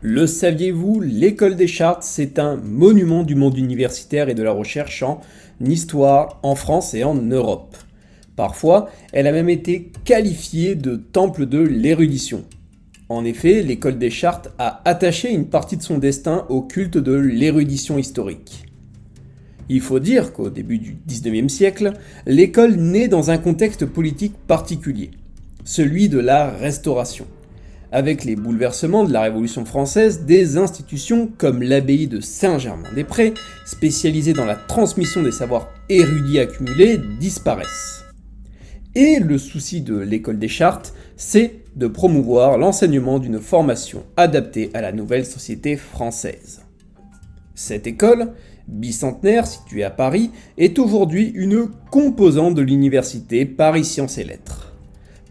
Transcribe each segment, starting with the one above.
Le saviez-vous, l'École des Chartes, c'est un monument du monde universitaire et de la recherche en histoire, en France et en Europe. Parfois, elle a même été qualifiée de temple de l'érudition. En effet, l'École des Chartes a attaché une partie de son destin au culte de l'érudition historique. Il faut dire qu'au début du XIXe siècle, l'école naît dans un contexte politique particulier, celui de la Restauration. Avec les bouleversements de la Révolution française, des institutions comme l'abbaye de Saint-Germain-des-Prés, spécialisée dans la transmission des savoirs érudits accumulés, disparaissent. Et le souci de l'École des Chartes, c'est de promouvoir l'enseignement d'une formation adaptée à la nouvelle société française. Cette école, bicentenaire située à Paris, est aujourd'hui une composante de l'université Paris Sciences et Lettres.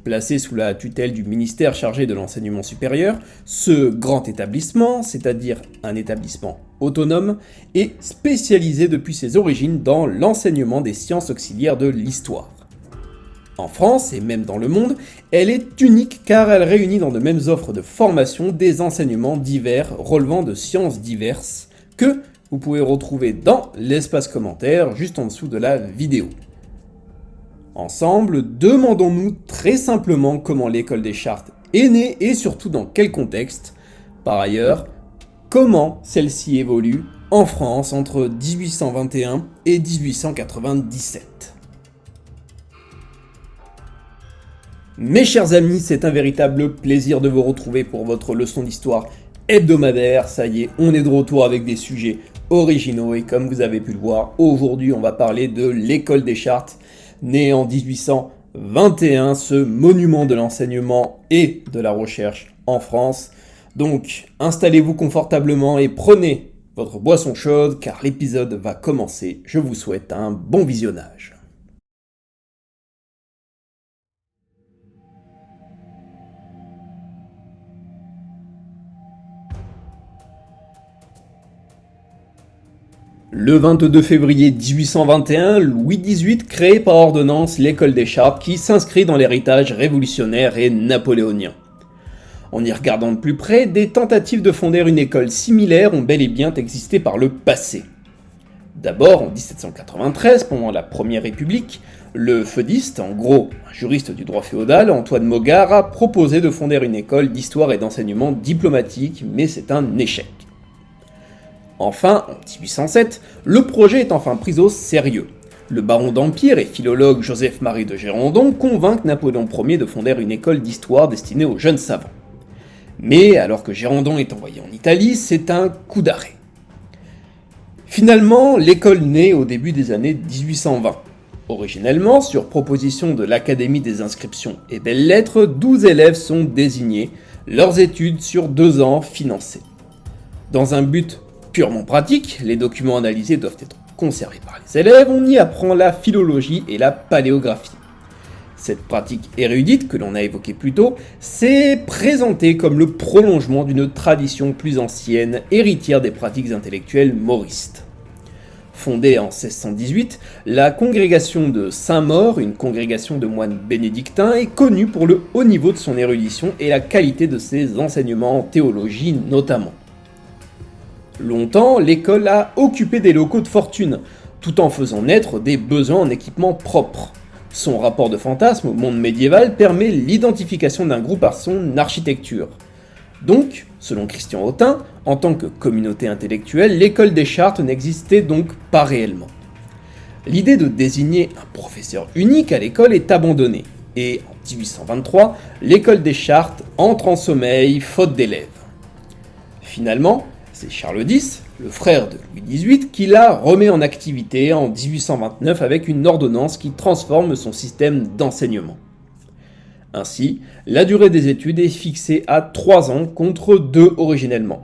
Placé sous la tutelle du ministère chargé de l'enseignement supérieur, ce grand établissement, c'est-à-dire un établissement autonome, est spécialisé depuis ses origines dans l'enseignement des sciences auxiliaires de l'histoire. En France et même dans le monde, elle est unique car elle réunit dans de mêmes offres de formation des enseignements divers relevant de sciences diverses que vous pouvez retrouver dans l'espace commentaire juste en dessous de la vidéo. Ensemble, demandons-nous très simplement comment l'École des Chartes est née et surtout dans quel contexte. Par ailleurs, comment celle-ci évolue en France entre 1821 et 1897. Mes chers amis, c'est un véritable plaisir de vous retrouver pour votre leçon d'histoire hebdomadaire. Ça y est, on est de retour avec des sujets originaux et comme vous avez pu le voir, aujourd'hui on va parler de l'École des Chartes. Né en 1821, ce monument de l'enseignement et de la recherche en France. Donc, installez-vous confortablement et prenez votre boisson chaude car l'épisode va commencer. Je vous souhaite un bon visionnage. Le 22 février 1821, Louis XVIII crée par ordonnance l'École des Chartes qui s'inscrit dans l'héritage révolutionnaire et napoléonien. En y regardant de plus près, des tentatives de fonder une école similaire ont bel et bien existé par le passé. D'abord, en 1793, pendant la Première République, le feudiste, en gros un juriste du droit féodal, Antoine Mogart, a proposé de fonder une école d'histoire et d'enseignement diplomatique, mais c'est un échec. Enfin, en 1807, le projet est enfin pris au sérieux. Le baron d'Empire et philologue Joseph-Marie de Gérandon convainc Napoléon Ier de fonder une école d'histoire destinée aux jeunes savants. Mais alors que Gérandon est envoyé en Italie, c'est un coup d'arrêt. Finalement, l'école naît au début des années 1820. Originellement, sur proposition de l'Académie des inscriptions et belles-lettres, 12 élèves sont désignés, leurs études sur 2 ans financées. Dans un but purement pratique, les documents analysés doivent être conservés par les élèves, on y apprend la philologie et la paléographie. Cette pratique érudite que l'on a évoquée plus tôt, s'est présentée comme le prolongement d'une tradition plus ancienne, héritière des pratiques intellectuelles mauristes. Fondée en 1618, la congrégation de Saint-Maur, une congrégation de moines bénédictins, est connue pour le haut niveau de son érudition et la qualité de ses enseignements en théologie notamment. Longtemps, l'école a occupé des locaux de fortune, tout en faisant naître des besoins en équipement propre. Son rapport de fantasme au monde médiéval permet l'identification d'un groupe par son architecture. Donc, selon Christian Autain, en tant que communauté intellectuelle, l'École des Chartes n'existait donc pas réellement. L'idée de désigner un professeur unique à l'école est abandonnée, et en 1823, l'École des Chartes entre en sommeil faute d'élèves. Finalement, c'est Charles X, le frère de Louis XVIII, qui la remet en activité en 1829 avec une ordonnance qui transforme son système d'enseignement. Ainsi, la durée des études est fixée à 3 ans contre 2 originellement.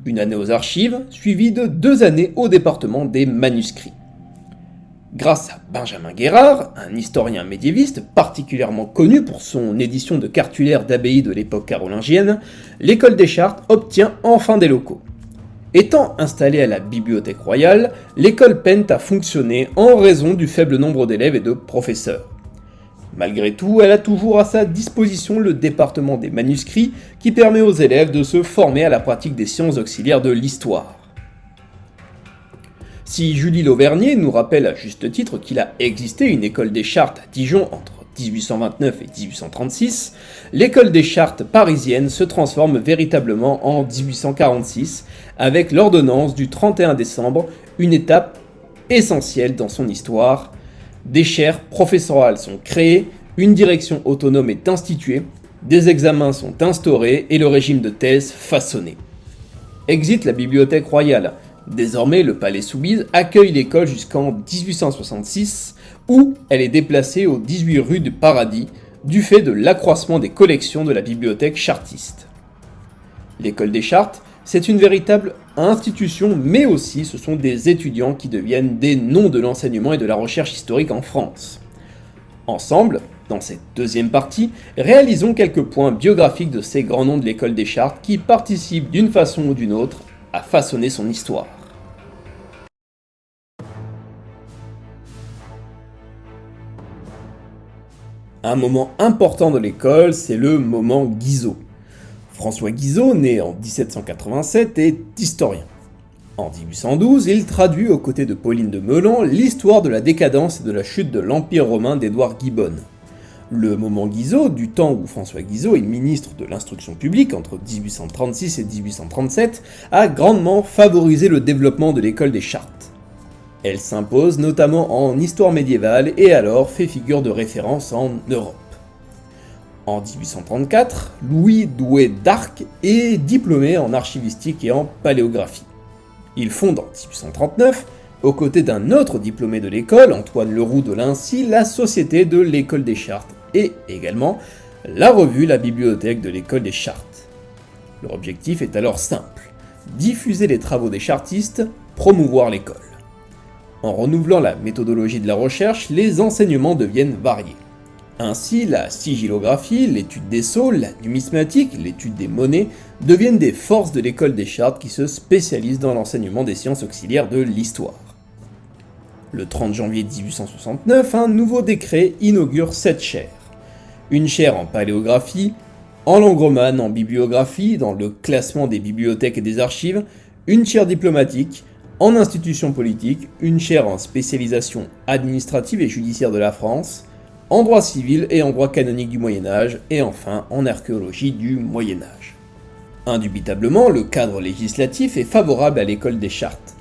Une année aux archives, suivie de 2 années au département des manuscrits. Grâce à Benjamin Guérard, un historien médiéviste particulièrement connu pour son édition de cartulaire d'abbaye de l'époque carolingienne, l'École des Chartes obtient enfin des locaux. Étant installée à la Bibliothèque royale, l'école peine à fonctionner en raison du faible nombre d'élèves et de professeurs. Malgré tout, elle a toujours à sa disposition le département des manuscrits qui permet aux élèves de se former à la pratique des sciences auxiliaires de l'histoire. Si Julie Lauvernier nous rappelle à juste titre qu'il a existé une école des chartes à Dijon entre 1829 et 1836, l'école des chartes parisienne se transforme véritablement en 1846 avec l'ordonnance du 31 décembre, une étape essentielle dans son histoire. Des chaires professorales sont créées, une direction autonome est instituée, des examens sont instaurés et le régime de thèse façonné. Exit la bibliothèque royale. Désormais, le palais Soubise accueille l'école jusqu'en 1866, où elle est déplacée au 18 rue du Paradis, du fait de l'accroissement des collections de la bibliothèque chartiste. L'école des Chartes, c'est une véritable institution, mais aussi ce sont des étudiants qui deviennent des noms de l'enseignement et de la recherche historique en France. Ensemble, dans cette deuxième partie, réalisons quelques points biographiques de ces grands noms de l'école des Chartes qui participent d'une façon ou d'une autre à façonner son histoire. Un moment important de l'école, c'est le moment Guizot. François Guizot, né en 1787, est historien. En 1812, il traduit aux côtés de Pauline de Meulan l'histoire de la décadence et de la chute de l'Empire romain d'Édouard Gibbon. Le moment Guizot, du temps où François Guizot est ministre de l'Instruction publique entre 1836 et 1837, a grandement favorisé le développement de l'école des Chartes. Elle s'impose notamment en histoire médiévale et alors fait figure de référence en Europe. En 1834, Louis Douai d'Arc est diplômé en archivistique et en paléographie. Il fonde en 1839, aux côtés d'un autre diplômé de l'école, Antoine Leroux de Lincy, la Société de l'École des Chartes et également la revue La Bibliothèque de l'École des Chartes. Leur objectif est alors simple, diffuser les travaux des chartistes, promouvoir l'école. En renouvelant la méthodologie de la recherche, les enseignements deviennent variés. Ainsi, la sigillographie, l'étude des sceaux, la numismatique, l'étude des monnaies deviennent des forces de l'école des Chartes qui se spécialisent dans l'enseignement des sciences auxiliaires de l'histoire. Le 30 janvier 1869, un nouveau décret inaugure 7 chaires. Une chaire en paléographie, en langue romane, en bibliographie, dans le classement des bibliothèques et des archives, une chaire diplomatique, en institutions politiques, une chaire en spécialisation administrative et judiciaire de la France, en droit civil et en droit canonique du Moyen-Âge, et enfin en archéologie du Moyen-Âge. Indubitablement, le cadre législatif est favorable à l'école des Chartes.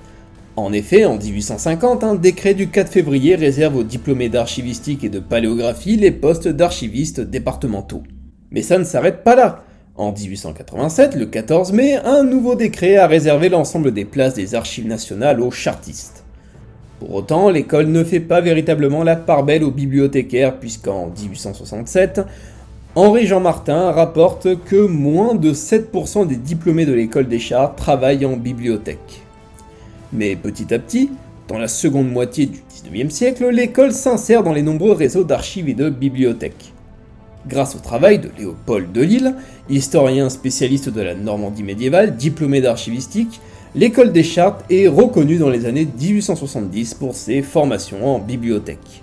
En effet, en 1850, un décret du 4 février réserve aux diplômés d'archivistique et de paléographie les postes d'archivistes départementaux. Mais ça ne s'arrête pas là. En 1887, le 14 mai, un nouveau décret a réservé l'ensemble des places des archives nationales aux chartistes. Pour autant, l'école ne fait pas véritablement la part belle aux bibliothécaires puisqu'en 1867, Henri-Jean Martin rapporte que moins de 7% des diplômés de l'école des Chartes travaillent en bibliothèque. Mais petit à petit, dans la seconde moitié du XIXe siècle, l'école s'insère dans les nombreux réseaux d'archives et de bibliothèques. Grâce au travail de Léopold Delisle, historien spécialiste de la Normandie médiévale, diplômé d'archivistique, l'école des Chartes est reconnue dans les années 1870 pour ses formations en bibliothèque.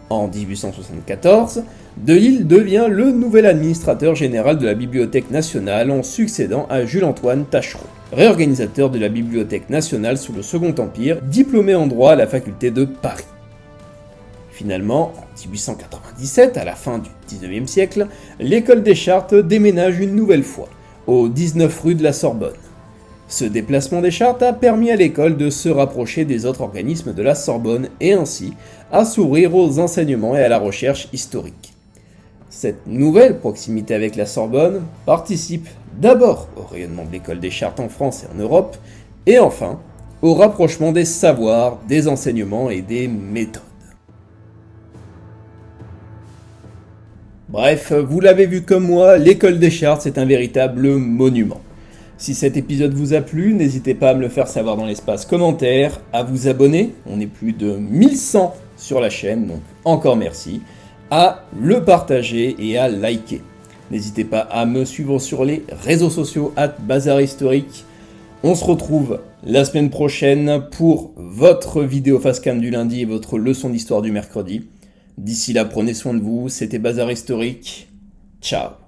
En 1874, Delisle devient le nouvel administrateur général de la Bibliothèque nationale en succédant à Jules-Antoine Taschereau, réorganisateur de la Bibliothèque nationale sous le Second Empire, diplômé en droit à la faculté de Paris. Finalement, en 1897, à la fin du XIXe siècle, l'école des Chartes déménage une nouvelle fois, au 19 rue de la Sorbonne. Ce déplacement des Chartes a permis à l'école de se rapprocher des autres organismes de la Sorbonne et ainsi à s'ouvrir aux enseignements et à la recherche historique. Cette nouvelle proximité avec la Sorbonne participe d'abord au rayonnement de l'école des Chartes en France et en Europe, et enfin au rapprochement des savoirs, des enseignements et des méthodes. Bref, vous l'avez vu comme moi, l'école des Chartes c'est un véritable monument. Si cet épisode vous a plu, n'hésitez pas à me le faire savoir dans l'espace commentaire, à vous abonner, on est plus de 1100 sur la chaîne, donc encore merci, à le partager et à liker. N'hésitez pas à me suivre sur les réseaux sociaux @bazarhistorique. On se retrouve la semaine prochaine pour votre vidéo facecam du lundi et votre leçon d'histoire du mercredi. D'ici là, prenez soin de vous, c'était Bazar Historique. Ciao.